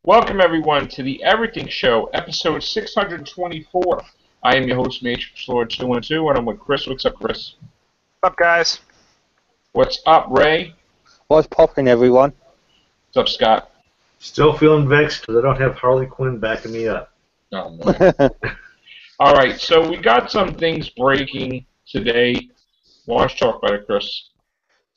Welcome, everyone, to the Everything Show, episode 624. I am your host, Matrix Lord 212, and I'm with Chris. What's up, Chris? What's up, guys? What's up, Ray? What's popping, everyone? What's up, Scott? Still feeling vexed because I don't have Harley Quinn backing me up. Oh, man. All right, so we got some things breaking today. Why don't you talk about it, Chris?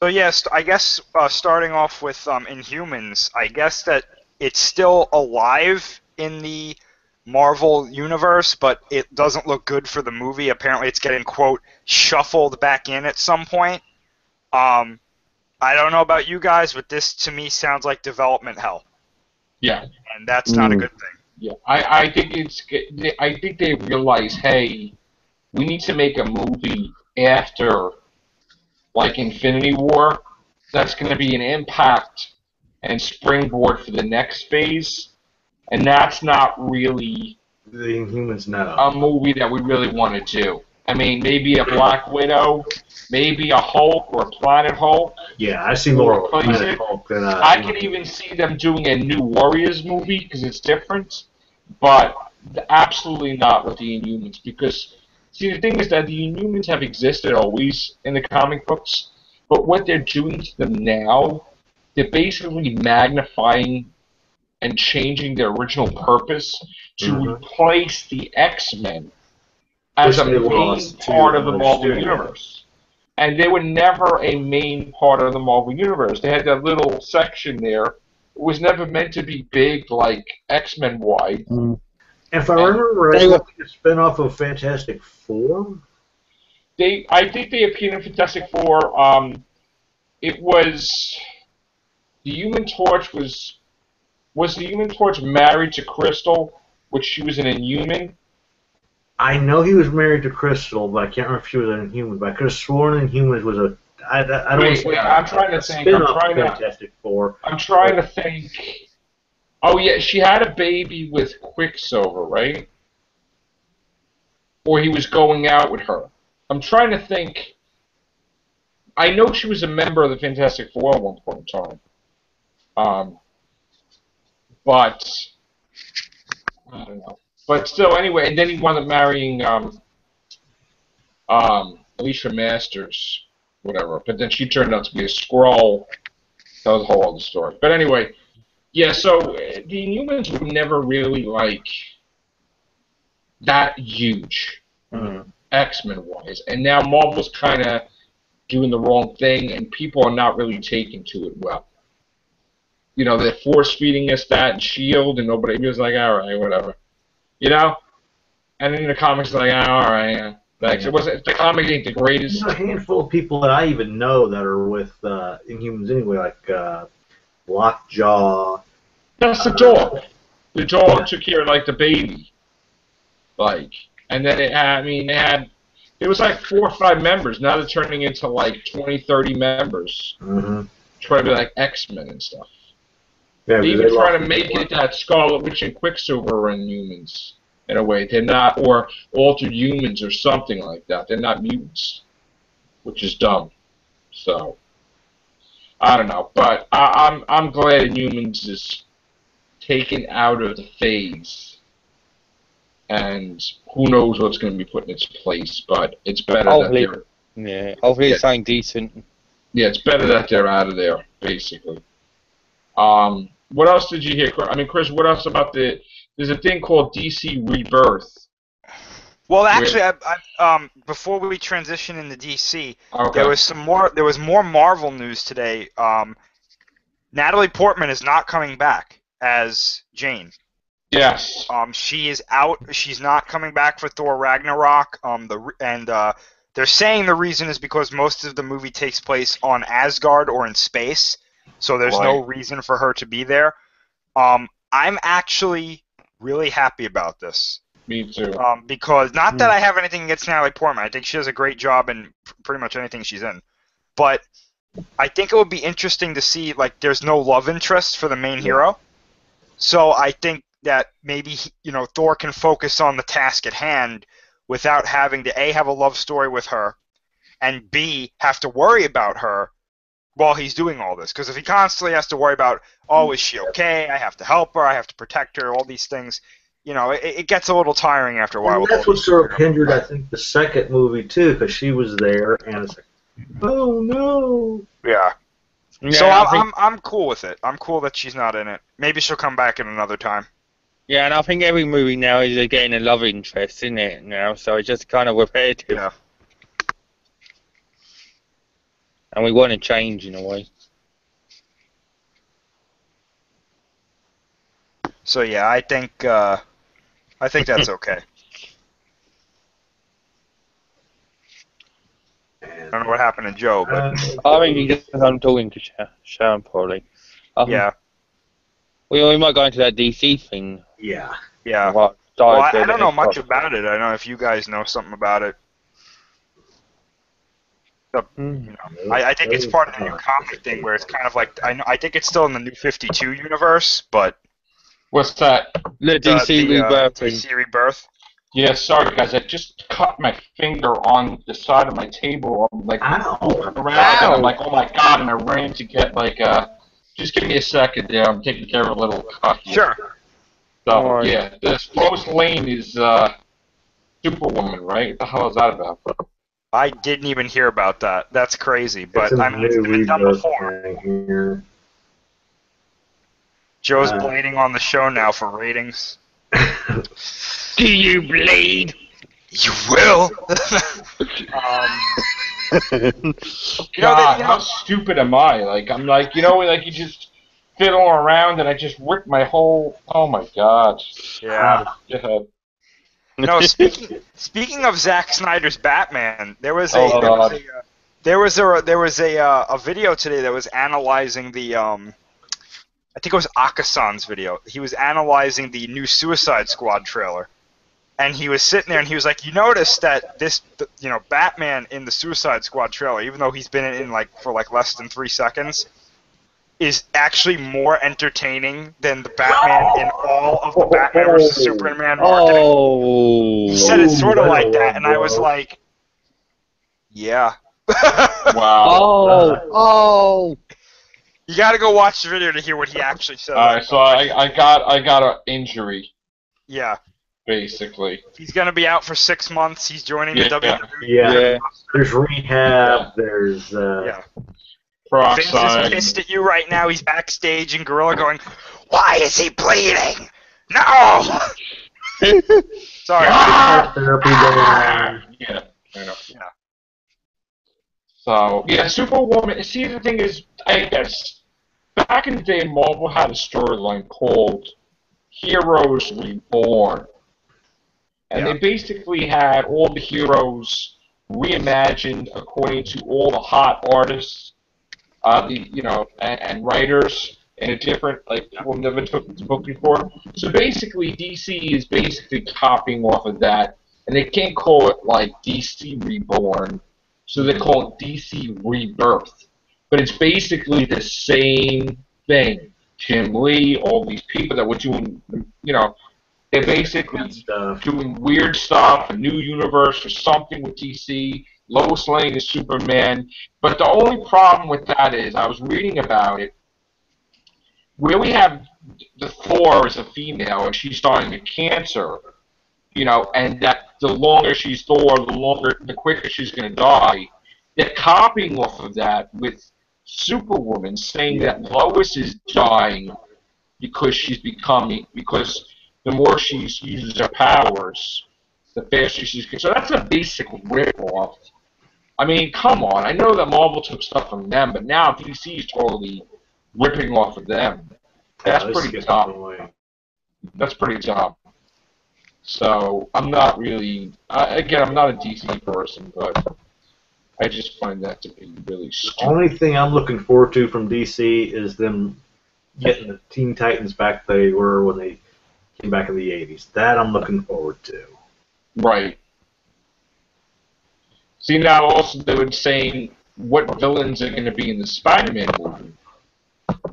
So yes, I guess starting off with Inhumans, I guess that it's still alive in the Marvel universe, but it doesn't look good for the movie. Apparently, it's getting, quote, shuffled back in at some point. I don't know about you guys, but this to me sounds like development hell. Yeah. And that's not a good thing. Yeah, I think they realize, hey, we need to make a movie after, like, Infinity War. That's going to be an impact and springboard for the next phase, and that's not really The Inhumans now. a movie that we really want to do. I mean, maybe a Black Widow, maybe a Hulk or a Planet Hulk. Yeah, I see more of Replace Planet it. Hulk than I can even see them doing a new Warriors movie because it's different, but absolutely not with the Inhumans. Because, see, the thing is that the Inhumans have existed always in the comic books, but what they're doing to them now, they're basically magnifying and changing their original purpose to replace the X-Men as a Which they main lost to part of the another Marvel studio. Universe. And they were never a main part of the Marvel Universe. They had that little section there. It was never meant to be big, like X-Men wide. If I remember right, They were- a spinoff of Fantastic Four? I think they appeared in Fantastic Four. It was the Human Torch was the Human Torch married to Crystal, which she was an Inhuman. I know he was married to Crystal, but I can't remember if she was an Inhuman. But I could have sworn Inhumans was a. I don't Wait, want I'm trying to think. I'm spinoff trying of to. Fantastic Four. I'm trying to think. Oh yeah, she had a baby with Quicksilver, right? Or he was going out with her. I'm trying to think. I know she was a member of the Fantastic Four at one point in time. But I don't know. But still, anyway, and then he wound up marrying Alicia Masters, whatever. But then she turned out to be a Skrull. That was a whole other story. But anyway, yeah. So the Inhumans were never really like that huge, X-Men wise, and now Marvel's kind of doing the wrong thing, and people are not really taking to it well. You know, they're force feeding us that and Shield, and nobody was like, all right, whatever. You know, and then the comics are like, all right, yeah. Thanks. It wasn't the comic ain't the greatest. There's a handful of people that I even know that are with Inhumans anyway, like Lockjaw. That's the dog. The dog took care of like the baby, like, and then it had. I mean, it was like 4 or 5 members. Now they're turning into like 20, 30 members. Trying to be like X-Men and stuff. Yeah, They even try to make it that Scarlet Witch and Quicksilver are Inhumans in a way. They're not, or altered humans or something like that. They're not mutants, which is dumb. So I don't know, but I'm glad Inhumans is taken out of the phase, and who knows what's going to be put in its place. But it's better Hopefully, that they're hopefully it's something decent. it's better that they're out of there, basically. What else did you hear? I mean, Chris, what else about there's a thing called DC Rebirth. Well, actually, before we transition into DC, Okay. there was more Marvel news today. Natalie Portman is not coming back as Jane. Yes. She is out. She's not coming back for Thor Ragnarok. They're saying the reason is because most of the movie takes place on Asgard or in space, so there's no reason for her to be there. I'm actually really happy about this. Me too. Because not that I have anything against Natalie Portman. I think she does a great job in pretty much anything she's in. But I think it would be interesting to see, like, there's no love interest for the main hero. So I think that maybe, Thor can focus on the task at hand without having to, A, have a love story with her, and B, have to worry about her while he's doing all this. Because if he constantly has to worry about, oh, is she okay? I have to help her. I have to protect her. All these things, you know, it gets a little tiring after a while. And that's what sort of hindered, I think, the second movie too, because she was there, and it's like, oh no. Yeah. Yeah, So I think, I'm cool with it. I'm cool that she's not in it. Maybe she'll come back in another time. yeah, and I think every movie now is getting a love interest in it now, so it's just kind of repetitive. Yeah. And we want to change in a way. So yeah, I think that's okay. I don't know what happened to Joe, but I think he just I'm talking to Sharon probably. yeah. We might go into that DC thing. Yeah. Yeah. Well, Well, I don't know much about it. I don't know if you guys know something about it. You know, I think it's part of the new comic thing where it's kind of like I think it's still in the New 52 universe, but What's that? The DC Rebirth thing. DC Rebirth. Yeah, sorry guys, I just cut my finger on the side of my table. I'm like Ow. around, and I'm like, oh my god, and I ran to get like just give me a second there. I'm taking care of a little cut here. Sure. So Alright. yeah, this Lois Lane is Superwoman, right? What the hell is that about? I didn't even hear about that. That's crazy, but It's a I mean, it's new been done Rebirth before. thing here. Joe's bleeding on the show now for ratings. Do you bleed? You will. God, how stupid am I? Like, I'm like, you know, like you just fiddle around and I just ripped my whole. Oh my god. Yeah. Yeah. No, speaking of Zack Snyder's Batman, there was Oh, God. a video today that was analyzing the I think it was Akasan's video. He was analyzing the new Suicide Squad trailer, and he was sitting there and he was like, "You notice that this, you know, Batman in the Suicide Squad trailer, even though he's been in like for like less than 3 seconds, is actually more entertaining than the Batman in all of the Batman vs Superman marketing." Oh. He said it sort of like that, and I was like, "Yeah." Wow. Oh. You got to go watch the video to hear what he actually said. Alright, so I got an injury, Yeah. basically. He's going to be out for 6 months. He's joining the WWE. Yeah. There's rehab. There's Yeah. Vince Peroxide. is pissed at you right now. He's backstage in Gorilla going, "Why is he bleeding? No!" Sorry. therapy going on. Yeah, I know. Yeah. So, yeah, Superwoman. See, the thing is, I guess, back in the day, Marvel had a storyline called Heroes Reborn. And Yeah. they basically had all the heroes reimagined according to all the hot artists, and writers in a different, like, people never took this book before. So basically, DC is basically copying off of that, and they can't call it, like, DC Reborn. So they call it DC Rebirth. But it's basically the same thing. Jim Lee, all these people that were doing, you know, they're basically doing weird stuff, a new universe or something with DC. Lois Lane is Superman. But the only problem with that is, I was reading about it, where we have the Thor as a female and she's dying of cancer, you know, and that the longer she's Thor, the quicker she's going to die. They're copying off of that with Superwoman, saying that Lois is dying because because the more she uses her powers, the faster she's. So that's a basic rip-off. I mean, come on. I know that Marvel took stuff from them, but now DC is totally ripping off of them. That's pretty dumb. That's pretty dumb. So I'm not really. I'm not a DC person, but I just find that to be really stupid. The only thing I'm looking forward to from DC is them getting the Teen Titans back they were when they came back in the 80s. That I'm looking forward to. Right. See, now also they were saying what villains are going to be in the Spider-Man movie.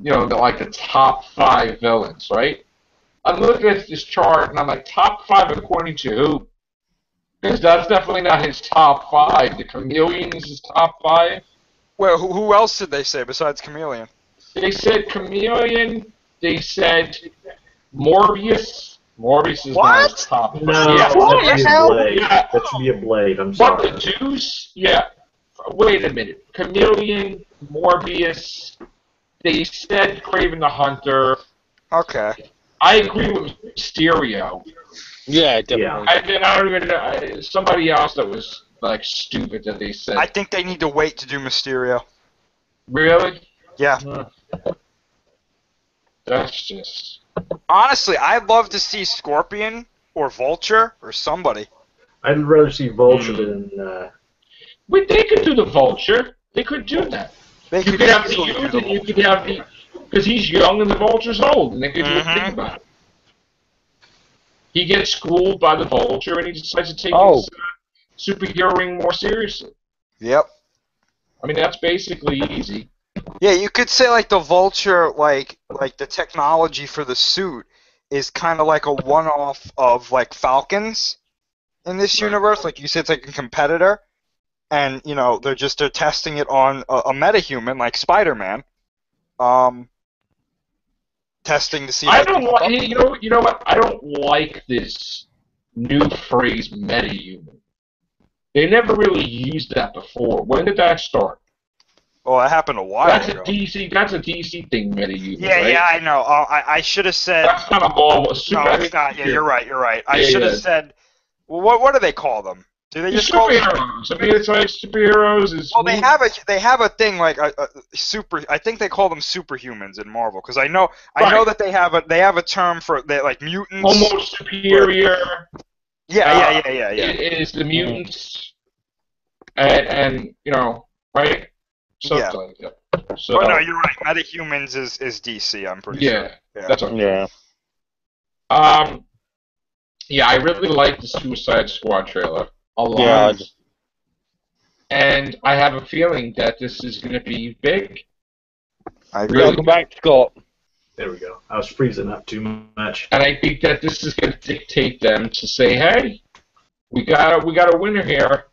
You know, like the top 5 villains, right? I'm looking at this chart and I'm like, top 5 according to who? Because that's definitely not his top 5. The Chameleon is his top 5. Well, who else did they say besides Chameleon? They said Chameleon. They said Morbius. Morbius is not as top. No, Yeah, that should be a hell? Blade. Yeah. That should be a Blade. I'm But sorry. the Deuce, yeah. Wait a minute. Chameleon, Morbius. They said Craven the Hunter. Okay. I agree with Mysterio. Yeah, definitely. I don't even know. Somebody else that was like stupid that they said. I think they need to wait to do Mysterio. Really? Yeah. That's just. Honestly, I'd love to see Scorpion or Vulture or somebody. I'd rather see Vulture than. Wait, they could do the Vulture. They could do that. They You could could have the easily do youth, the and you Vulture. could have the. Because he's young and the Vulture's old, and they could do a thing about it. He gets schooled by the Vulture, and he decides to take his superheroing more seriously. Yep. I mean, that's basically easy. Yeah, you could say like the Vulture, like the technology for the suit is kind of like a one-off of like Falcons in this universe. Like you said, it's like a competitor, and you know they're testing it on a metahuman like Spider-Man, testing to see. I don't like. You know what? I don't like this new phrase metahuman. They never really used that before. When did that start? Oh, that happened a while That's ago. a DC. That's a DC thing, metahuman. Yeah, right? yeah, I know. I should have said. That's kind of all. No, it's not. Yeah, you're right. You're right. I Yeah, should have yeah. said. Well, what do they call them? Do they just call them? Superheroes. I mean, it's like superheroes is. Well, they have a thing like a super. I think they call them superhumans in Marvel because I know Right. that they have a term for they like mutants. Almost superior. Yeah. It is the mutants, and you know, right? Something like that. So, Oh no, you're right. Metahumans is DC. I'm pretty sure. yeah, that's okay. Yeah. Yeah, I really like the Suicide Squad trailer a lot. Yeah. And I have a feeling that this is going to be big. I agree. Welcome back, Scott. There we go. I was freezing up too much. And I think that this is going to dictate them to say, hey, we got a winner here.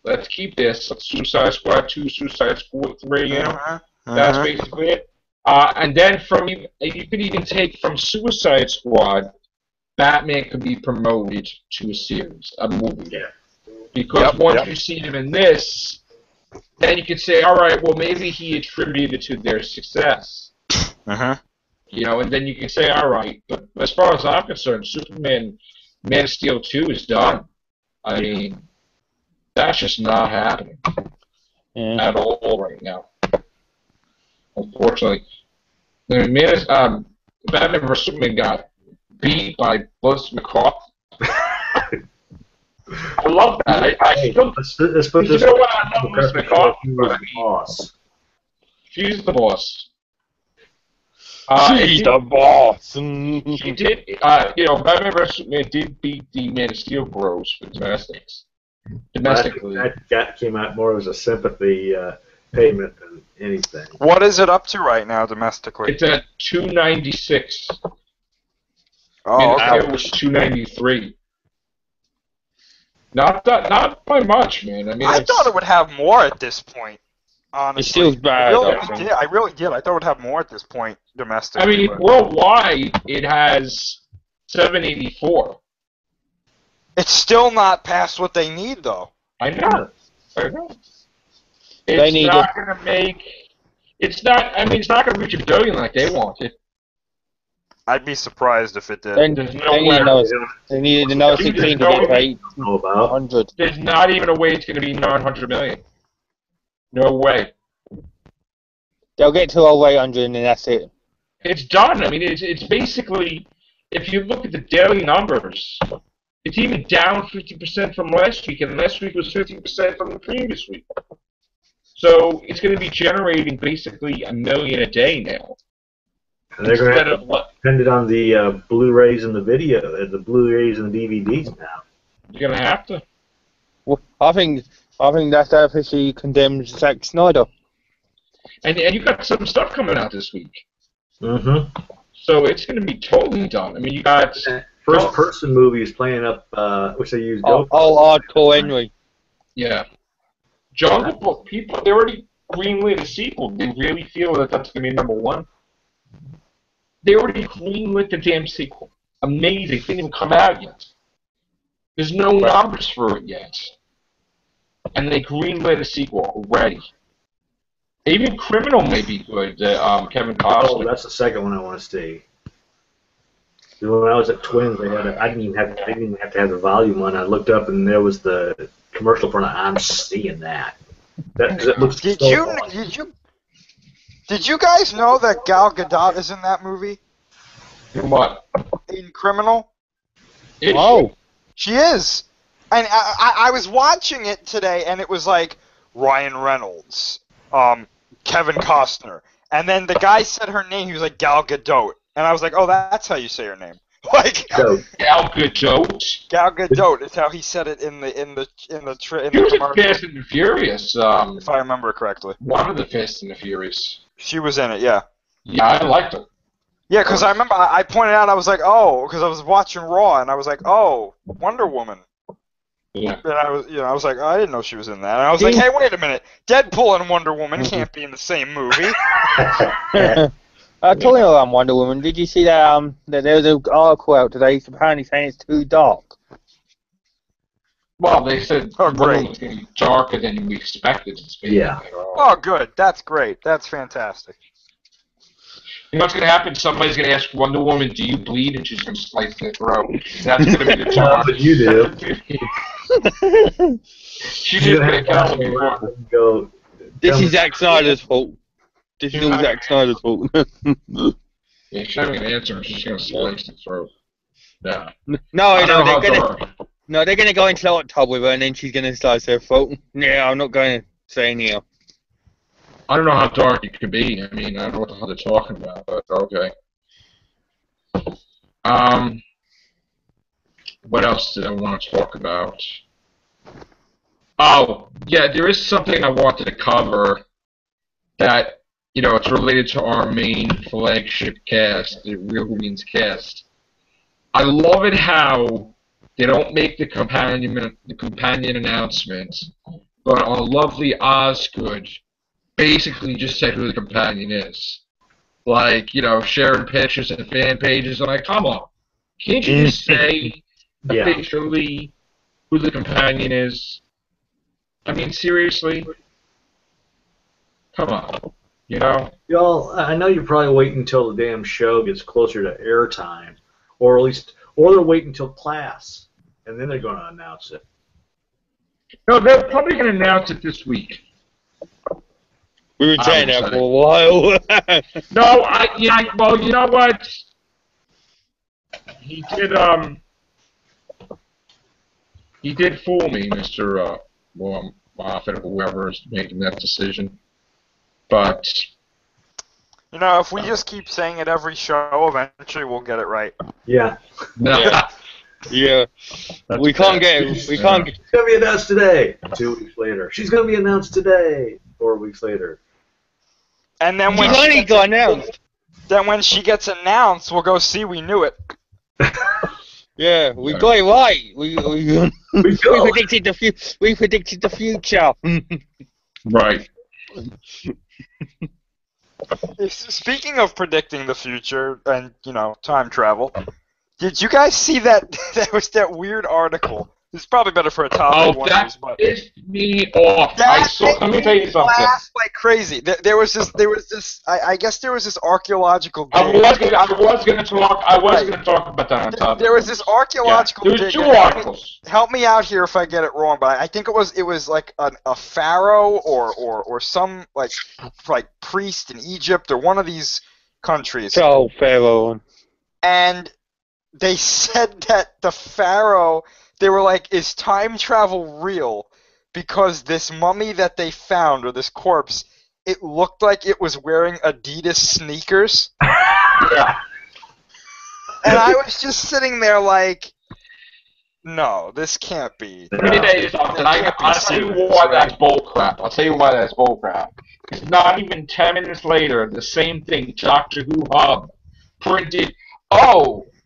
Let's keep this. Suicide Squad 2, Suicide Squad 3, you know? That's basically it. And then you could even take from Suicide Squad, Batman could be promoted to a series, a movie. Yeah. Because once you see him in this, then you could say, all right, well, maybe he attributed to their success. You know, and then you can say, all right, but as far as I'm concerned, Superman, Man of Steel 2 is done. I mean, that's just not happening at all right now. Unfortunately, I mean, Batman vs Superman got beat by Melissa McCarthy. I love that. I still, Let's put you this. know what? I love Melissa McCarthy. He was the boss. She's the boss. She's the boss. She did, you know, Batman vs Superman did beat the Man of Steel bros for domestically. That came out more as a sympathy payment than anything. What is it up to right now domestically? It's at 296. Oh, okay. It was 293. Not by much, man. I mean, I thought it would have more at this point. Honestly, It still's bad, I really did. I thought it would have more at this point domestically. I mean, but worldwide it has 784. it's still not past what they need, though. I know. They It's need not going to make. It's not. I mean, it's not going to reach $1 billion like they wanted. I'd be surprised if it did. There's no way. They needed another 16 to get to 800. There's not even a way it's going to be 900 million. No way. They'll get to over 800 and then that's it. It's done. I mean, it's basically, if you look at the daily numbers, it's even down 50% from last week, and last week was 50% from the previous week. So it's going to be generating basically $1 million a day now. And they're going to have to depend it on the Blu-rays and the Blu-rays and the DVDs now. You're going to have to. Well, I think that officially condemns Zack Snyder. And you got some stuff coming out this week. Mm-hmm. So it's going to be totally done. I mean, you got... First-person movies playing up, which they use GoPro. Hardcore Henry. Yeah. Jungle Book, people, they already greenlit a sequel. They really feel that that's going to be number one. They already greenlit the damn sequel. Amazing. It didn't even come out yet. There's no numbers for it yet. And they greenlit a sequel already. Even Criminal may be good, Kevin Costner. Oh, that's the second one I want to see. When I was at Twins, I didn't even have to have the volume on. I looked up and there was the commercial for it. I'm seeing that. It looks Did so you guys know that Gal Gadot is in that movie? In what? In Criminal? Oh. She is. And I was watching it today, and it was like Ryan Reynolds, Kevin Costner, and then the guy said her name. He was like Gal Gadot, and I was like, oh, that's how you say her name. Like Gal Gadot. Gal Gadot is how he said it in the He was commercial. in Fast and the Furious. If I remember correctly, One of the Fast and the Furious. she was in it. Yeah. Yeah, I liked her. Yeah, because I remember I pointed out, I was like, oh, because I was watching Raw, and I was like, oh, Wonder Woman. Yeah. And I was like, oh, I didn't know she was in that. And I was like, hey, wait a minute, Deadpool and Wonder Woman can't be in the same movie. Talking about Wonder Woman, did you see that that there was an article out today apparently saying it's too dark? Well, they said Oh, Wonder great. Woman's going to be darker than we expected it to be. Yeah. Oh, good. That's great. That's fantastic. You know what's going to happen? Somebody's going to ask Wonder Woman, do you bleed? And she's going to slice their throat. That's going to be the charm. But you do. She's just going to kill me. Go. This is Zack Snyder's fault. This is all Zack Snyder's fault. Yeah, she's not going to answer her. She's going to slice the throat. Yeah. They're gonna go into the hot tub with her, and then she's gonna slice her throat. Yeah, I'm not going to say here. I don't know how dark it could be. I mean, I don't know what the hell they're talking about, but okay. What else did I want to talk about? Oh, yeah, there is something I wanted to cover that, you know, it's related to our main flagship cast, the Real Humans cast. I love it how they don't make the companion announcement, but our lovely Osgood basically just said who the companion is. Like, you know, sharing pictures and fan pages. I'm like, come on. Can't you just say officially who the companion is? I mean, seriously? Come on. You know? Y'all, I know you're probably waiting until the damn show gets closer to airtime, or they're waiting until class, and then they're going to announce it. No, they're probably going to announce it this week. We were saying that for a while. No, well, you know what? He did fool me, Mr. Moffat, or whoever is making that decision. But You know, if we just keep saying it every show, eventually we'll get it right. Yeah. Yeah. Yeah. We can't get it. We can't get She's going to be announced today. 2 weeks later. She's going to be announced today. 4 weeks later. And then She's only got announced. Then when she gets announced, we'll go see we knew it. Yeah, we got it right. We predicted the We predicted the future. right. Speaking of predicting the future and, you know, time travel, did you guys see that? That was that weird article. It's probably better for a topic one. That pissed me off. Let me tell you something. Laugh like crazy. There was this. I guess there was this archaeological. I was gonna talk about that on topic. There was this archaeological. There was 2 articles. Help me out here if I get it wrong, but I think it was like a pharaoh or some like priest in Egypt or one of these countries. So pharaoh. And they said that the pharaoh. They were like, is time travel real? Because this mummy that they found, or this corpse, it looked like it was wearing Adidas sneakers. Yeah. And I was just sitting there like, no, this can't be. Let me tell you something. I'll tell you why that's bullcrap. It's not even 10 minutes later, the same thing, Doctor Who Hub printed,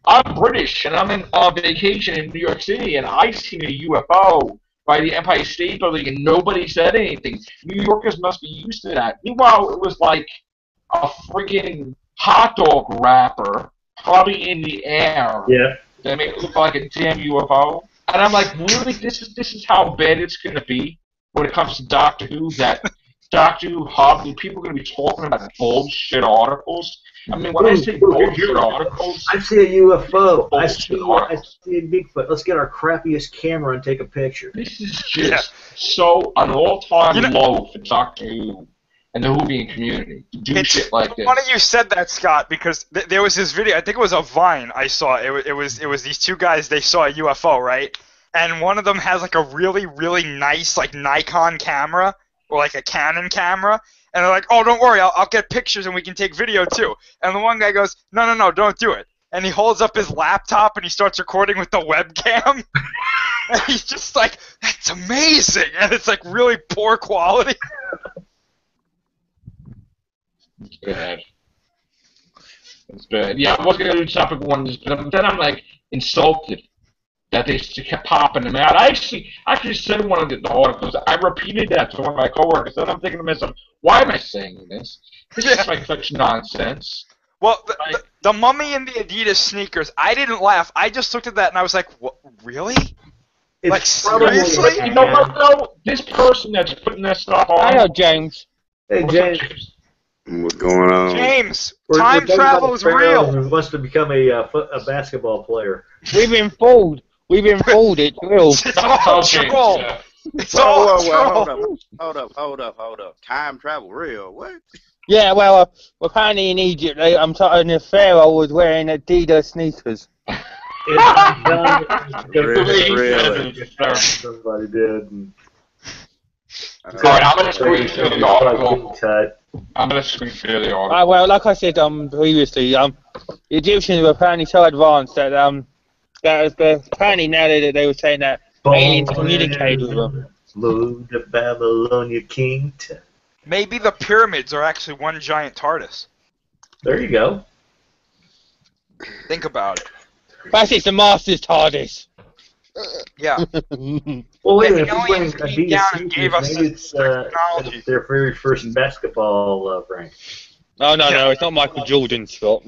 I'm British, and I'm on vacation in New York City, and I seen a UFO by the Empire State Building, and nobody said anything. New Yorkers must be used to that. Meanwhile, it was like a friggin' hot dog wrapper, probably in the air. Yeah. That made it look like a damn UFO. And I'm like, really? This is how bad it's gonna be when it comes to Doctor Who. That Doctor Who hobby, people are gonna be talking about bullshit articles. I mean, when I say bullshit articles, I see a UFO. I bullshit see articles. a Bigfoot. Let's get our crappiest camera and take a picture. This is just so an all-time low for Doctor Who and the Whovian community to do shit like this. Funny you said that, Scott, because there was this video. I think it was a Vine I saw. It was these two guys. They saw a UFO, right? And one of them has like a really, really nice like Nikon camera or like a Canon camera. And they're like, oh, don't worry, I'll get pictures and we can take video too. And the one guy goes, no, don't do it. And he holds up his laptop and he starts recording with the webcam. And he's just like, that's amazing. And it's like really poor quality. It's bad. It's bad. Yeah, I was going to do topic one, but then I'm like insulted that they kept popping them out. I actually said in one of the articles, I repeated that to one of my coworkers, and I'm thinking to myself, why am I saying this? This is like such nonsense. Well, the mummy and the Adidas sneakers, I didn't laugh. I just looked at that and I was like, what, really? It's Like, probably- seriously? You know what, though? This person that's putting that stuff on... I know, James. Hey, What's up, James. What's going on? James, We're time talking travel about is Pharaoh real. Who wants to become a basketball player. We've been fooled. We've been fooled. It's real. It's all Okay, troll. yeah. It's Whoa, all whoa, troll. hold up. Time travel real? What? Yeah, well, apparently in Egypt, the pharaoh was wearing Adidas sneakers. Really? Somebody did. And Alright, I'm going to screen share the article. cut. I'm going to screen share the article. Well, like I said previously, the Egyptians were apparently so advanced that apparently now they were saying that aliens communicate with them. Move to Babylonia Kingdom. Maybe the pyramids are actually one giant TARDIS. There you go. Think about it. Perhaps it's the Master's TARDIS. Yeah. Well, wait a The minute. If aliens you're came playing down Adidas and gave us maybe this it's technology. their very first basketball rank. Oh, no, it's not Michael Jordan, Scott.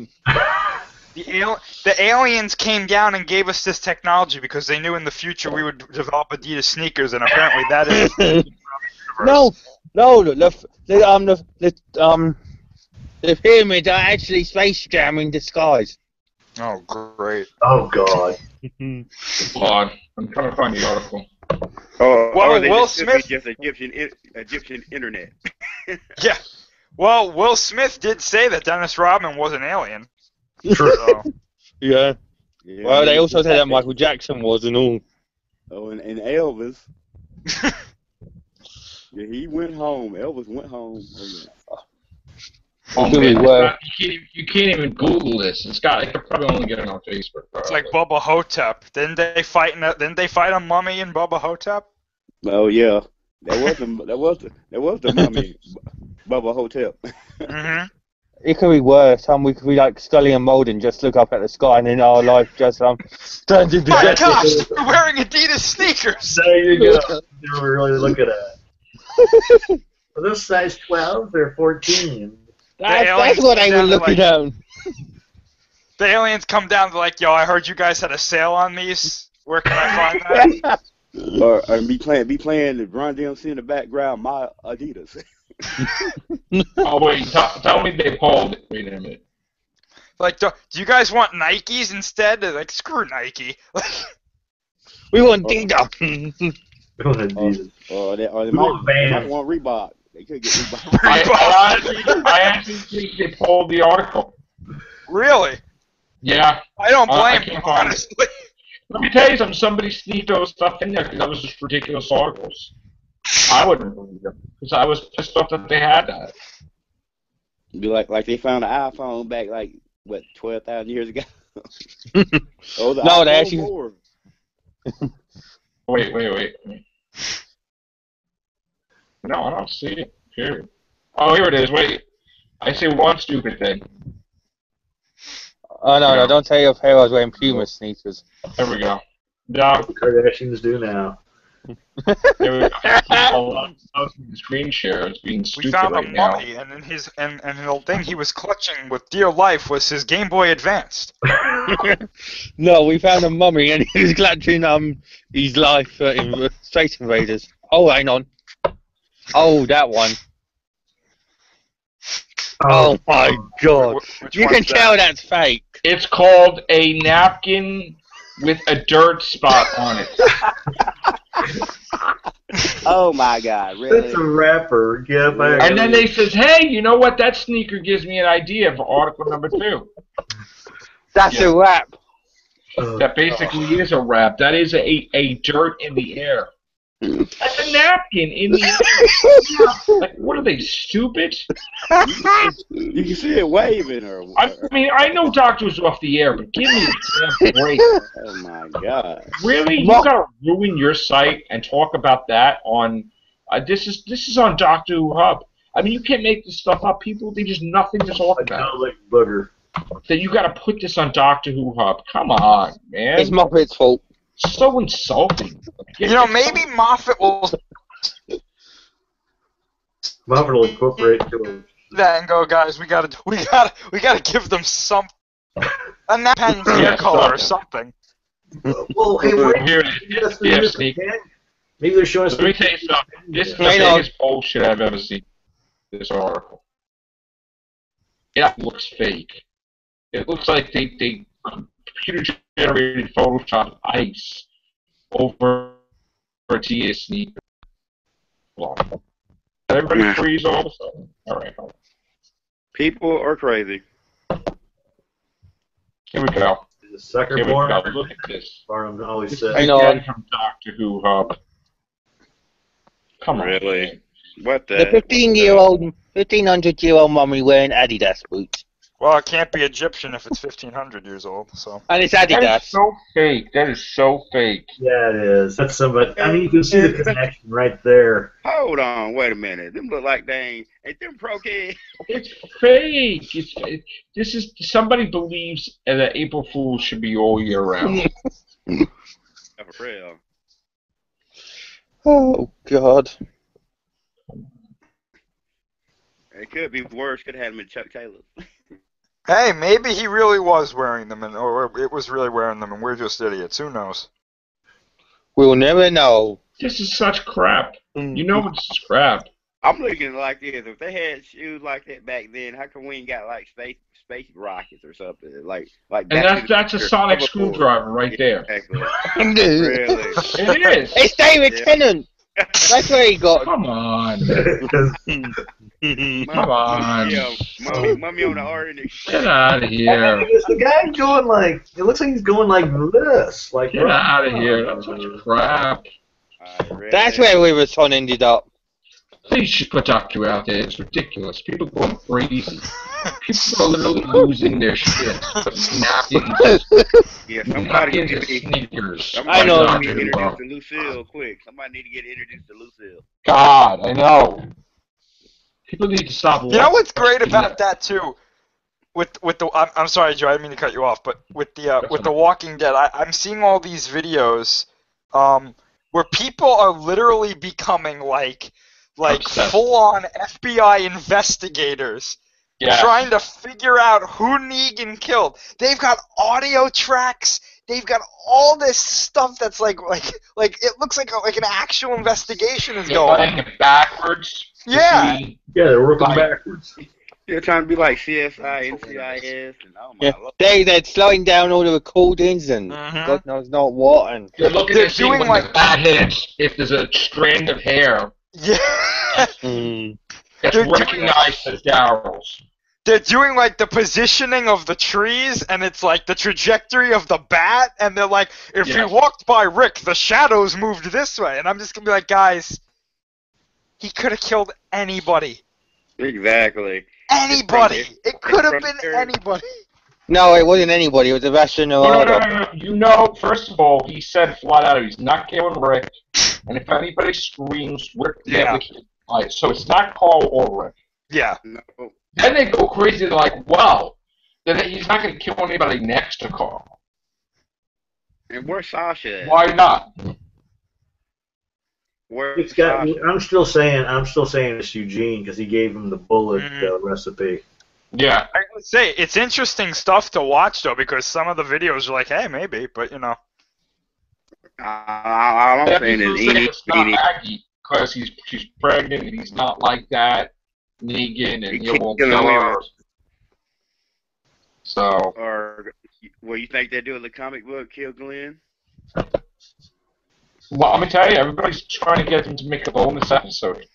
The aliens came down and gave us this technology because they knew in the future we would develop Adidas sneakers, and apparently that is. No, the pyramids are actually Space Jam in disguise. Oh, great. Oh, God. Hold on. I'm trying to find the article. Well, they Will just could be Smith- just Egyptian internet. Yeah. Well, Will Smith did say that Dennis Rodman was an alien. True. So. Yeah. Yeah, Well, they also said that Michael Jackson was and all. Oh, and Elvis. Yeah, he went home. Elvis went home. Oh, yeah. Oh, Really man, well. you can't even Google this. I could probably only get it on Facebook. It's like Bubba Hotep. Didn't they fight a mummy in Bubba Hotep? Oh yeah, that was the mummy, Bubba Hotep. Mm-hmm. It could be worse. We could be like Scully and Mulder, just look up at the sky, and then our life just turns into My death. gosh, they're wearing Adidas sneakers. There you go. They were really looking at. Are those size 12 or 14? That's what I was looking at. The aliens come down, they're like, yo, I heard you guys had a sale on these. Where can I find that? Or be playing the Run DMC in the background, my Adidas. Oh wait, tell me they pulled it. Wait a minute. Like, do you guys want Nikes instead? They're like, screw Nike. We want Adidas. They might want Reebok. They could get Reebok. I actually think they pulled the article. Really? Yeah. I don't I blame can't them, find it. honestly. Let me tell you something. Somebody sneaked those stuff in there because that was just ridiculous articles. I wouldn't believe them because I was pissed off that they had that. Be like they found an iPhone back 12,000 years ago. Oh, the No, they iPhone actually- 4. Wait. No, I don't see it. Here. Oh, here it is. Wait. I see one stupid thing. Oh no, don't tell your parents wearing Puma sneakers. There we go. No. The Kardashians do now. There we go. Screen share is being We stupid found a right now. mummy, and in his and the thing he was clutching with dear life was his Game Boy Advanced. No, we found a mummy and he was clutching his life in Space Invaders. Oh, hang on. Oh, that one. Oh my god. Which You can one's tell that? that's fake. It's called a napkin with a dirt spot on it. Oh my God, really? That's a rapper. Yeah, And then they says, hey, you know what? That sneaker gives me an idea for article number 2. That's a rap. That basically is a wrap. That is a dirt in the air. That's a napkin in the air. Like, what are they, stupid? You can see it waving, or I mean, I know Doctor's off the air, but give me a damn break. oh my God! Really? You gotta ruin your site and talk about that on... this is on Doctor Who Hub. I mean, you can't make this stuff up. People, they just nothing to talk about. Like booger. That you gotta put this on Doctor Who Hub. Come on, man. It's Muppet's fault. So insulting. You know, maybe Moffat will Muppet will incorporate to him. that and go, guys. We gotta give them some a napkin hair color or something. Well, hey, Here it is. Yeah, sneak. maybe they're showing us. Let me tell you something. This is the Hang on. biggest bullshit I've ever seen. This article. It looks fake. It looks like they computer-generated Photoshop ice over a Tia sneaker. Everybody freeze all of a sudden. All right, hold on. People are crazy. Here we go. The sucker Here we born. go. Look at this. Barnum always This said. is I know. again from Doctor Who Hub. Come on. Really? What The 1500-year-old mummy wearing Adidas boots. Well, it can't be Egyptian if it's 1500 years old. So And it's That is Adidas. so fake. That is so fake. Yeah, it is. That's somebody. I mean, you can see the connection right there. Hold on, wait a minute. Them look like they ain't them pro kids. It's fake. This is somebody believes that April Fool's should be all year round. For real. Oh, God. It could be worse. Could have had him in Chuck Taylor. hey, maybe he really was wearing them, or it was really wearing them, and we're just idiots. Who knows? We'll never know. This is such crap. You know this is crap. I'm looking like this. If they had shoes like that back then, how come we ain't got like space rockets or something? Like And that's a sonic screwdriver right there. Exactly. Really? It is. It's David Tennant. That's where he got. Come on. Come on. Mummy on the Arctic. Get out of here. The guy going like. It looks like he's going like this. Like. Get out of here. That's such crap. That's where Riverton ended up. Please should put Doctor Who out there. It's ridiculous. People are going crazy. People are literally losing their shit. Napkins. Yeah, somebody Napkins need and to be sneakers. I know. Somebody need to get introduced to Lucille quick. Somebody need to get introduced to Lucille. God, I know. People need to stop. You know what's great about that too? With the I'm sorry, Joe, I didn't mean to cut you off, but with the Walking Dead, I'm seeing all these videos where people are literally becoming like Obsessed. full-on FBI investigators trying to figure out who Negan killed. They've got audio tracks. They've got all this stuff that's like it looks like an actual investigation is going on. It backwards. Yeah. Yeah, they're working backwards. They're trying to be like CSI, NCIS, and oh my lord. They're slowing down all the recordings and God knows not what. And They're looking They're to see doing when like- the bat hits if there's a strand of hair Yeah. that's They're doing recognized as Daryl's. They're doing like the positioning of the trees, and it's like the trajectory of the bat, and they're like, if he walked by Rick, the shadows moved this way. And I'm just gonna be like, guys, he could have killed anybody. Exactly. Anybody. It could have been anybody. no, it wasn't anybody. It was a Russian or No. You know, first of all, he said flat out he's not killing Rick, and if anybody screams, Rick never killed. Right, so it's not Carl or Rick. Yeah. No. Then they go crazy. They're like, well, then he's not going to kill anybody next to Carl. And where's Sasha at? Why not? Where's It's got. Sasha? I'm still saying it's Eugene because he gave him the bullet recipe. Yeah. I would say it's interesting stuff to watch though, because some of the videos are like, hey, maybe, but you know. All I'm saying is It's not Aggie because she's pregnant and he's not like that. Negan and he won't kill her. So. Or, well, you think they do in the comic book, kill Glenn? Well, let me tell you, everybody's trying to get them to make a bonus episode.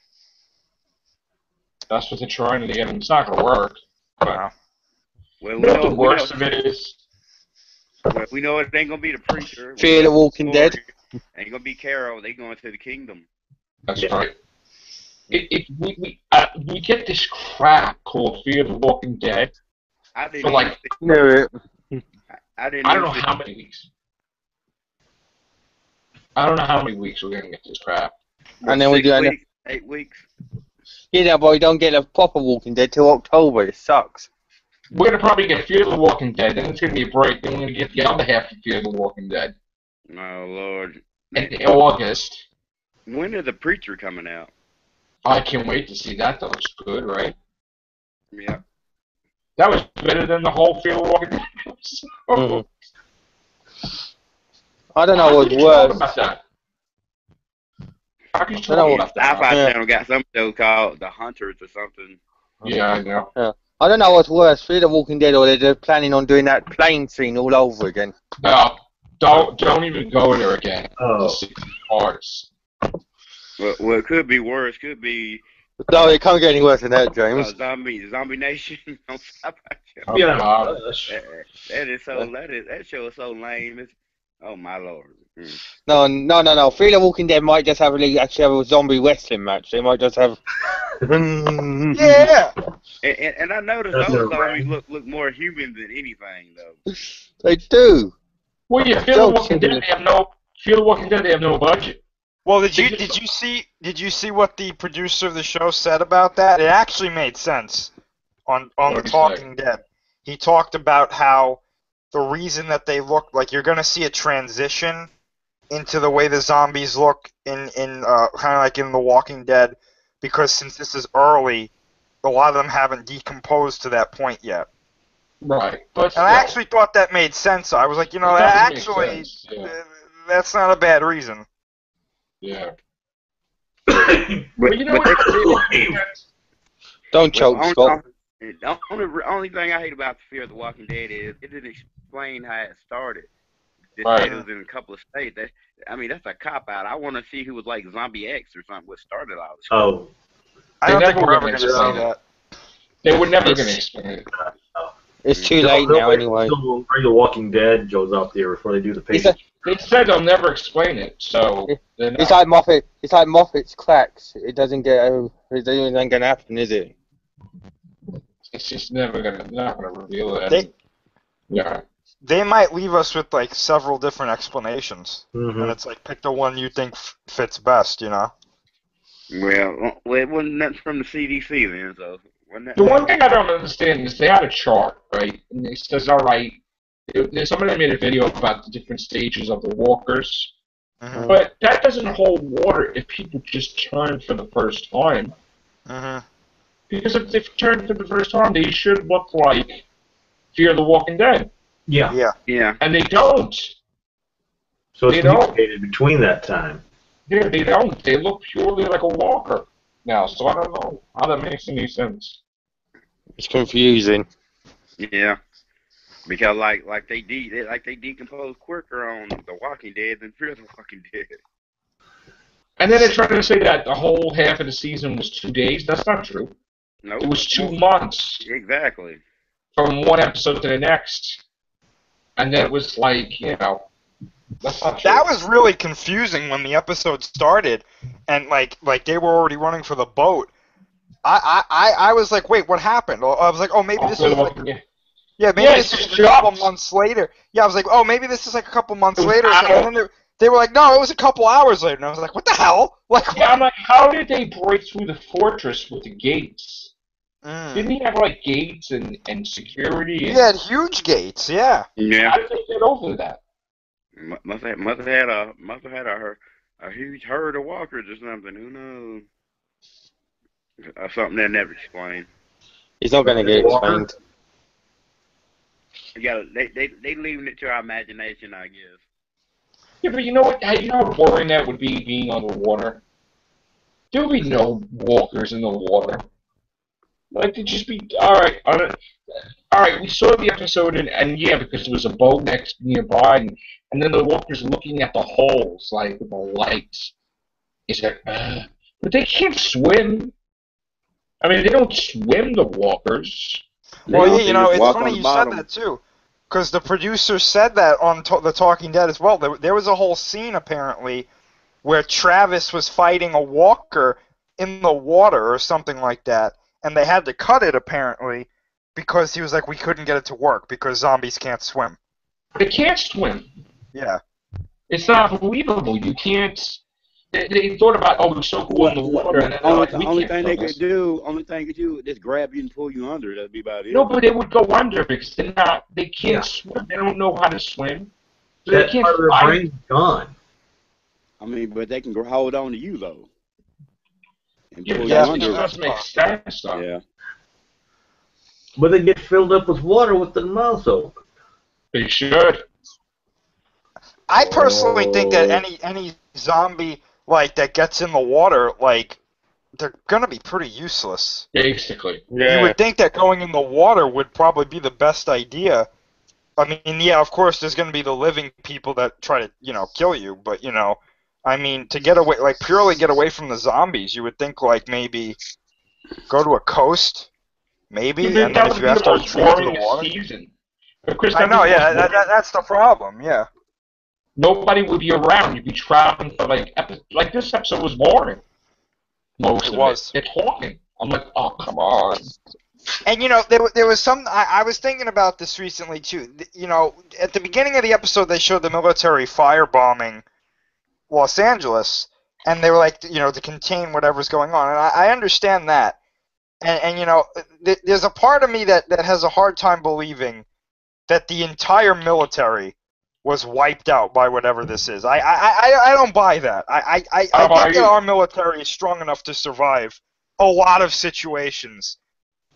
That's what they're trying to get them. It's not going to work. But well, you know, the worst of it is. Well, we know it ain't going to be the preacher. Fear the Walking Dead. Ain't going to be Carol. They going to the kingdom. That's right. We get this crap called Fear the Walking Dead. I didn't for like, I don't know how many weeks. I don't know how many weeks we're going to get this crap. And then we do 8 weeks. Yeah, but we don't get a proper Walking Dead till October. It sucks. We're going to probably get Fear the Walking Dead, then it's going to be a break, then we're going to get the other half of Fear the Walking Dead. Oh, Lord. In August. When is the preacher coming out? I can't wait to see that. That looks good, right? Yeah. That was better than the whole Fear the Walking Dead episode. I don't know what's worse. About that? How can you I don't know about that? Sci-Fi Channel got some show called The Hunters or something. Yeah, I know. Yeah. I don't know what's worse, Fear the Walking Dead, or they're planning on doing that plane scene all over again. No, don't even go there again. Oh. Parts. Well, it could be worse. Could be No, it can't get any worse than that, James. Zombie Nation on Sci-Fi Channel. Oh, Yeah. God. That show is so lame. Oh my Lord. No. Fear the Walking Dead might just actually have a zombie wrestling match. They might just have. Yeah. And I noticed That's those a zombies look more human than anything, though. They do. Well, yeah, Fear the Walking Dead. Fear the Walking Dead. They have no budget. Well, did you see what the producer of the show said about that? It actually made sense on The Talking Dead. He talked about how the reason that they look like you're gonna see a transition into the way the zombies look in kind of like in The Walking Dead, because since this is early, a lot of them haven't decomposed to that point yet. Right, but and I actually thought that made sense. I was like, actually, that's not a bad reason. Yeah. But you know what? Don't choke, Scott. The only thing I hate about the Fear of the Walking Dead is it didn't explain how it started. It said it was in a couple of states. That's a cop-out. I want to see who was like Zombie X or something, what started all this. Oh. I don't think we're ever going to see that. They were never going to explain it. It's too late now anyway. Bring The Walking Dead goes out there before they do the page. They said they'll never explain it, so it's like Moffat. It's like Moffat's cracks. It doesn't get. It ain't gonna happen, is it? It's just not gonna reveal it. They might leave us with like several different explanations, Mm-hmm. and it's like pick the one you think fits best, Well, it wasn't nothing from the CDC then, so. The one thing I don't understand is they had a chart, right? And it says, all right, somebody made a video about the different stages of the walkers, but that doesn't hold water if people just turn for the first time. Because if they've turned for the first time, they should look like Fear the Walking Dead. Yeah. And they don't. So it's mutated between that time. Yeah, they don't. They look purely like a walker now, so I don't know how that makes any sense. It's confusing. Yeah, because like they decompose quicker on The Walking Dead than Fear the Walking Dead. And then they're trying to say that the whole half of the season was 2 days. That's not true. No, it was 2 months. Exactly. From one episode to the next, and then it was like that's not true. That was really confusing when the episode started, and like they were already running for the boat. I was like, wait, what happened? I was like, oh, maybe this is like, this is a couple months later. Yeah, I was like, oh, maybe this is like a couple months later. And then they were like, no, it was a couple hours later. And I was like, what the hell? Like, I'm like, how did they break through the fortress with the gates? Didn't he have like gates and security? He had huge gates. Yeah. How did they get over that? Must have had a a huge herd of walkers or something. Who knows? Or something they'll never explain. It's not going to get explained. You gotta, they leaving it to our imagination, I guess. Yeah, but you know what? You know how boring that would be being on the water. There would be no walkers in the water. Like it'd just be all right. All right, we saw the episode, and yeah, because there was a boat nearby, and then the walkers looking at the holes, like with the lights. It's like, but they can't swim. I mean, they don't swim, the walkers. Well, yeah, you know, just it's walk funny on the you bottom. said that too, because the producer said that on The Talking Dead as well. There was a whole scene apparently where Travis was fighting a walker in the water or something like that, and they had to cut it apparently because he was like, we couldn't get it to work because zombies can't swim. They can't swim. Yeah. It's not believable. You can't. They thought about, oh, it's so cool in the water. And then Only thing they could do is just grab you and pull you under. That'd be about it. No, but they would go under because they can't swim. They don't know how to swim. So That they can't part of their fight. brain's gone. I mean, but they can hold on to you though. And Yeah, pull but you that under. doesn't make sense, though. Yeah. But they get filled up with water with the mouth open. They should. I personally think that any zombie like that gets in the water, like they're gonna be pretty useless. Basically. Yeah. You would think that going in the water would probably be the best idea. I mean, yeah, of course, there's going to be the living people that try to, kill you. But, I mean, to get away, like, purely get away from the zombies, you would think, like, maybe go to a coast, maybe, and then if you have to retreat to the water. Season. But Chris, I know, yeah, that's the problem, yeah. Nobody would be around. You'd be traveling for, like this episode was boring. Most It of was. it. They're talking. I'm like, oh, come on. And, there was some, I was thinking about this recently, too. At the beginning of the episode, they showed the military firebombing Los Angeles, and they were like, to contain whatever's going on. And I understand that. And there's a part of me that has a hard time believing that the entire military was wiped out by whatever this is. I don't buy that. I think that our military is strong enough to survive a lot of situations.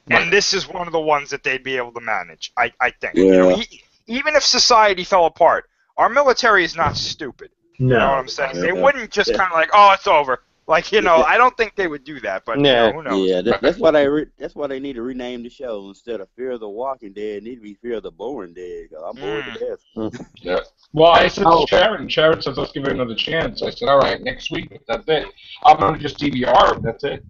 And this is one of the ones that they'd be able to manage, I think. Yeah. Even if society fell apart, our military is not stupid. No. You know what I'm saying? Yeah. They wouldn't just kind of like, oh, it's over. Like, I don't think they would do that, but Yeah. who knows? Yeah, that's why they need to rename the show instead of Fear of the Walking Dead. It need to be Fear of the Boring Dead. Cause I'm bored to death. Yeah. Well, I said to Sharon. Sharon says, let's give it another chance. I said, all right, next week. That's it. I'm going to just DVR it. That's it.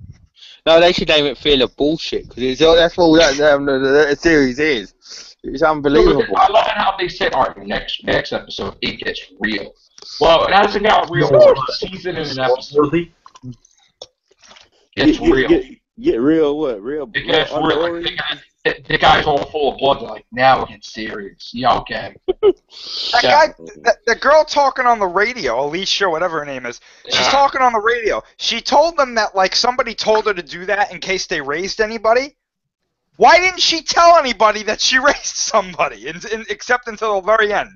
No, they should name it Fear of Bullshit, because that's all that series is. It's unbelievable. I love how they said, all right, next episode, it gets real. Well, it hasn't got real season in an episode. It's real. Get real what? Real. It gets real. Like, the guy's all full of blood. They're like, now it gets serious. Yeah, okay. The girl talking on the radio, Alicia, whatever her name is, she's talking on the radio. She told them that, like, somebody told her to do that in case they raised anybody. Why didn't she tell anybody that she raised somebody, except until the very end?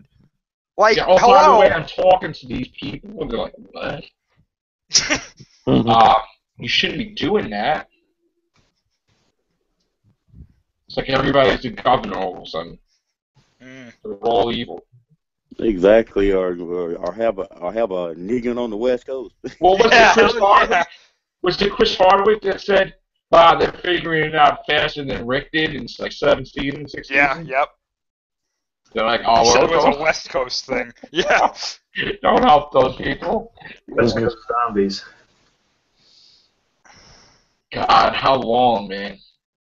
Like, yeah, hello? By the way, I'm talking to these people, and they're like, what? You shouldn't be doing that. It's like everybody's the governor all of a sudden. They're all evil. Exactly, or have a Negan on the West Coast. Well, was it Chris Hardwick that said, wow, they're figuring it out faster than Rick did in like 7 seasons, 6 seasons? Yep. They're like, oh, He said well, it was a West Coast thing. Yeah. Don't help those people. Let's go zombies. God, how long, man?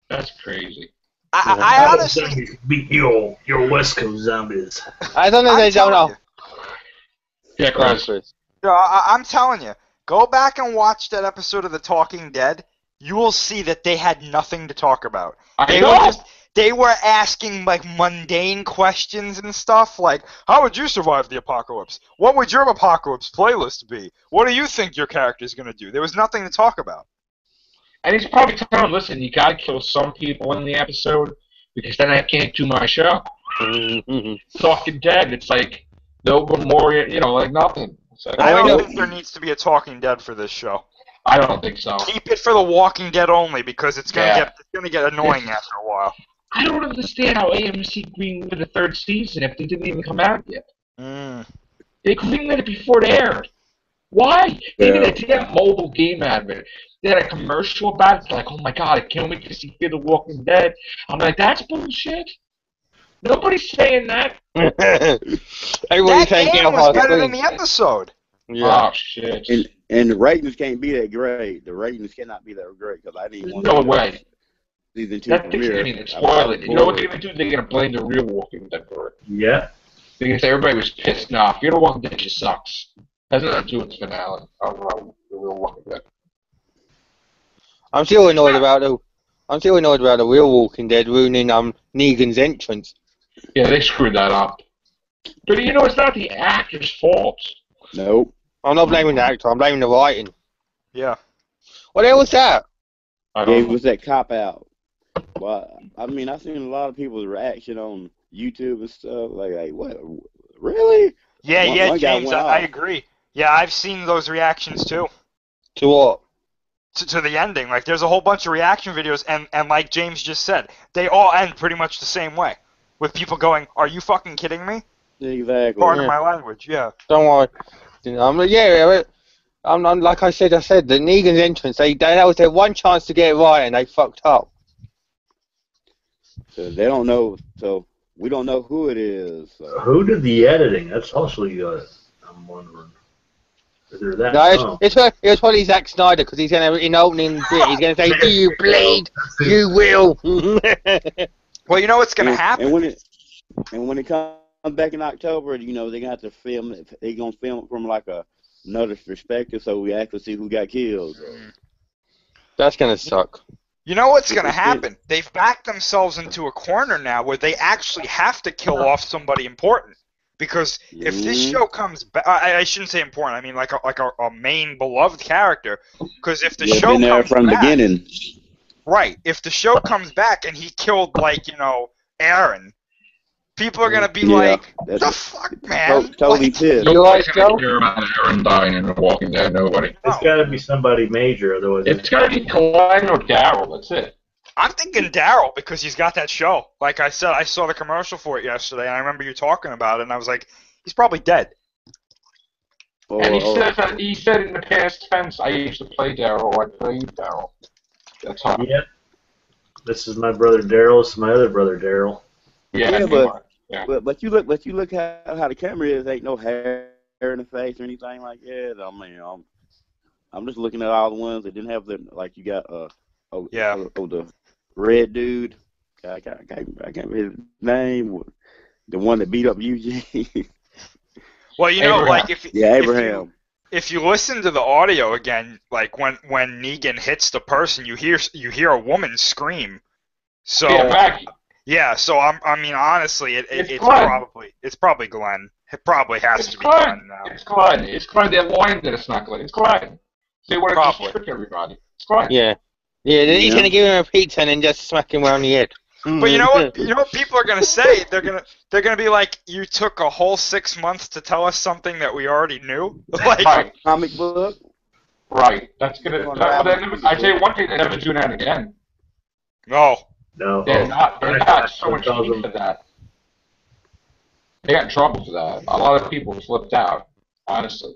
That's crazy. I honestly... Zombies beat your West Coast zombies. I don't know. They don't know. Yeah, Chris. I'm telling you, go back and watch that episode of The Talking Dead. You will see that they had nothing to talk about. They were asking, like, mundane questions and stuff, like, how would you survive the apocalypse? What would your apocalypse playlist be? What do you think your character's going to do? There was nothing to talk about. And he's probably telling them, listen, you gotta kill some people in the episode, because then I can't do my show. Talking Dead, it's like, no memorial, like nothing. So, I don't think there needs to be a Talking Dead for this show. I don't think so. Keep it for The Walking Dead only, because it's gonna get annoying after a while. I don't understand how AMC greenlit the 3rd season if they didn't even come out yet. They greenlit it before it aired. Why? Even a damn mobile game out of it. They had a commercial about it. Like, oh my god, I can't wait to see Fear the Walking Dead. I'm like, that's bullshit. Nobody's saying that. Everybody's saying game was better than the episode. Yeah. Oh shit. And the ratings can't be that great. The ratings cannot be that great because I didn't want No way. Season 2 That premiere. thing's gonna spoil it. You know what they're gonna do? They're gonna blame the real Walking Dead for it. Yeah. They're gonna say everybody was pissed. Nah, Fear the Walking Dead just sucks. Has nothing to do with the finale. Oh, the real Walking Dead. I'm still annoyed about the real Walking Dead ruining Negan's entrance. Yeah, they screwed that up. But you know, it's not the actor's fault. Nope. I'm not blaming the actor. I'm blaming the writing. Yeah. What the hell was that? It was that cop out. Well, I mean, I've seen a lot of people's reaction on YouTube and stuff. Like what? Really? Yeah, James, I agree. Yeah, I've seen those reactions too. To what? To the ending. Like, there's a whole bunch of reaction videos, and like James just said, they all end pretty much the same way. With people going, are you fucking kidding me? Exactly. Pardon my language, yeah. Don't worry. I'm like I said, the Negan's entrance, that was their one chance to get it right, and they fucked up. So they don't know, so we don't know who it is. So. Who did the editing? That's also good. I'm wondering. Is there that? No, it was probably Zack Snyder, because he's going to, in the opening bit, he's going to say, do you bleed? You will. Well, you know what's going to happen. And when it comes back in October, you know, they're going to have to film it. They're going to film it from like another perspective, so we actually see who got killed. That's going to suck. You know what's going to happen? They've backed themselves into a corner now where they actually have to kill off somebody important. Because if this show comes back, I shouldn't say important, I mean like a main beloved character. Because if the show been there comes from back, the beginning. Right, if the show comes back and he killed, like, you know, Aaron, people are going to be like, the fuck, man? Totally pissed. Nobody's going to hear about Aaron dying in The Walking Dead, nobody. It's got to be somebody major, otherwise... It's got to be Glenn or Daryl, that's it. I'm thinking Daryl, because he's got that show. Like I said, I saw the commercial for it yesterday, and I remember you talking about it, and I was like, he's probably dead. And he said in the past tense, I used to play Daryl, I played Daryl. That's how. Yeah. This is my brother Daryl, this is my other brother Daryl. Yeah, but you look how the camera is, ain't no hair in the face or anything like that. I mean, I'm just looking at all the ones that didn't have the, like, you got the red dude. I can't remember his name. The one that beat up Eugene. Well, you know, Abraham. like Abraham. If you listen to the audio again, like when Negan hits the person, you hear a woman scream. So yeah, so I mean honestly, it's probably Glenn. It probably has to be Glenn now. It's Glenn. It's Glenn. They're lying that it's not Glenn. It's Glenn. They want to just trick everybody. It's Glenn. Yeah. Yeah, then he's gonna give him a pizza and then just smack him around the head. But you know what? You know what people are gonna say? They're gonna be like, "You took a whole 6 months to tell us something that we already knew." Like right. Comic book. Right. That's gonna. I tell you one thing, they never do that again. No. No. They're not so much heat for that. They got in trouble for that. A lot of people flipped out. Honestly,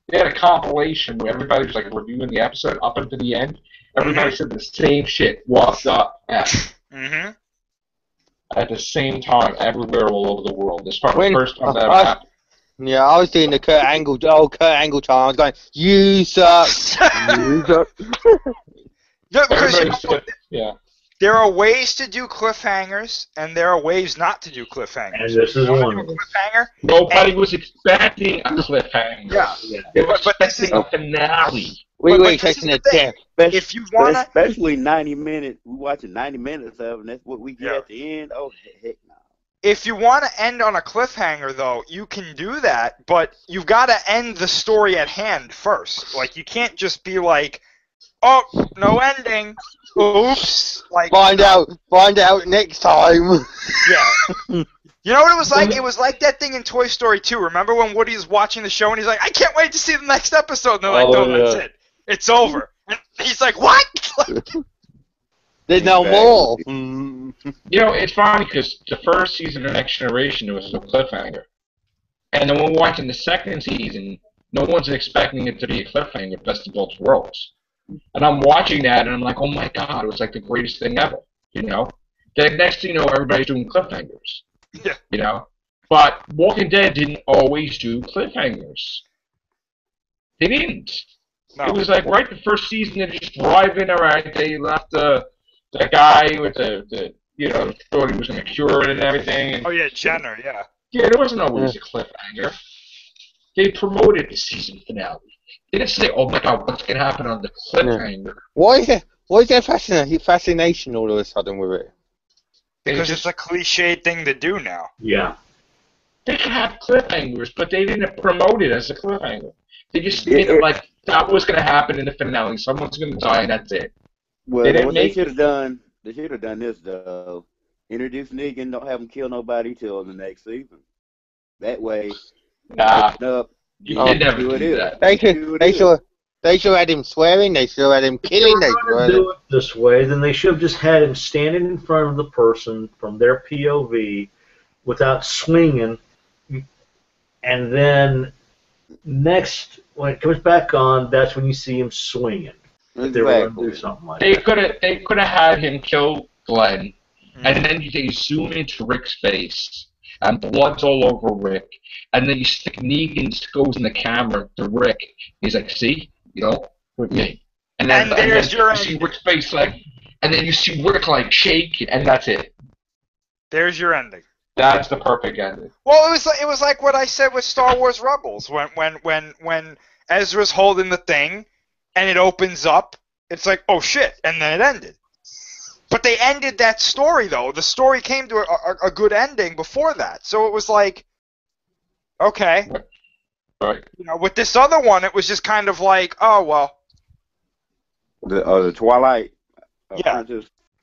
they had a compilation where everybody was like reviewing the episode up until the end. Everybody said the same shit. What the F? Mm-hmm. At the same time, everywhere all over the world. This is probably the first time that ever happened. Yeah, I was doing the Kurt Angle time. I was going, you suck. You suck. No, because Yeah. there are ways to do cliffhangers, and there are ways not to do cliffhangers. And this is one of them. Cliffhanger. Nobody was expecting a cliffhanger. Yeah. They were But this is expecting a finale. We were this is expecting the a thing. death. If you wanna, especially 90 minutes, we watching 90 minutes of, and that's what we get at the end. Oh heck no! if you want to end on a cliffhanger, though, you can do that, but you've got to end the story at hand first. Like, you can't just be like, oh, no ending. Oops. Like, find out next time. Yeah. You know what it was like? It was like that thing in Toy Story 2. Remember when Woody is watching the show and he's like, I can't wait to see the next episode. And they're like, no, that's it. It's over. And he's like, what? There's no more. You know, it's funny because the first season of Next Generation was a cliffhanger. And then when we're watching the second season, no one's expecting it to be a cliffhanger, Best of Both Worlds. And I'm watching that, and I'm like, oh my god, it was like the greatest thing ever, you know? The next thing you know, everybody's doing cliffhangers, you know? But Walking Dead didn't always do cliffhangers. They didn't. No. It was like right the first season, they just drive in, all right, they left the guy with the you know, thought he was going to cure it and everything. And, oh, yeah, Jenner, yeah. Yeah, there wasn't always a cliffhanger. They promoted the season finale. They didn't say, oh my god, what's going to happen on the cliffhanger? Why is there fascination all of a sudden with it? Because it's a cliched thing to do now. Yeah. They could have cliffhangers, but they didn't promote it as a cliffhanger. They just made it like that was going to happen in the finale. Someone's going to die, and that's it. Well, what they should have done, this though. Introduce Negan, don't have him kill nobody till the next season. That way, you can never do that. They should have had him swearing. They should have had him killing. They should have do it this way. Then they should have just had him standing in front of the person from their POV, without swinging, and then next when it comes back on, that's when you see him swinging. If they were going to do something like that. They could have had him kill Glenn, and then they zoom into Rick's face, and blood's all over Rick, and then you stick Negan goes in the camera to Rick. He's like, see, you know, with me. And then you see Rick's face like, and then you see Rick like shake, and that's it. There's your ending. That's the perfect ending. Well, it was like what I said with Star Wars Rebels when Ezra's holding the thing, and it opens up. It's like, oh shit, and then it ended. But they ended that story though. The story came to a good ending before that, so it was like, okay. Right. You know, with this other one, it was just kind of like, oh well. The Twilight. Yeah.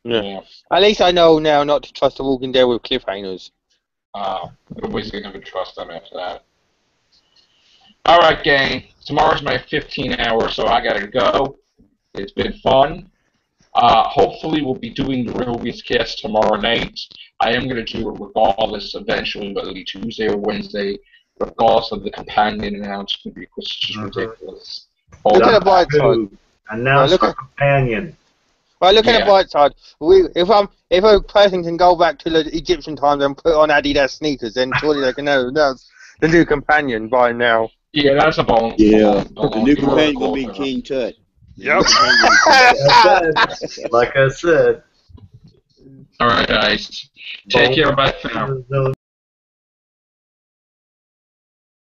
Yeah. At least I know now not to trust The Walking Dead with cliffhangers. Nobody's gonna trust them after that. Alright, gang. Tomorrow's my 15th hour, so I gotta go. It's been fun. Hopefully we'll be doing the Movies Cast tomorrow night. I am gonna do it regardless eventually, whether it be Tuesday or Wednesday, regardless of the companion announcement, because it's just ridiculous. Look at the bright side. Announce the companion. Well, look at the bright side. If a person can go back to the Egyptian times and put on Adidas sneakers, then surely they can announce the new companion by now. Yeah, that's a bone. Yeah, the new companion gonna be King Tut. Yep. Like I said. All right, guys. Take care. Bye for now.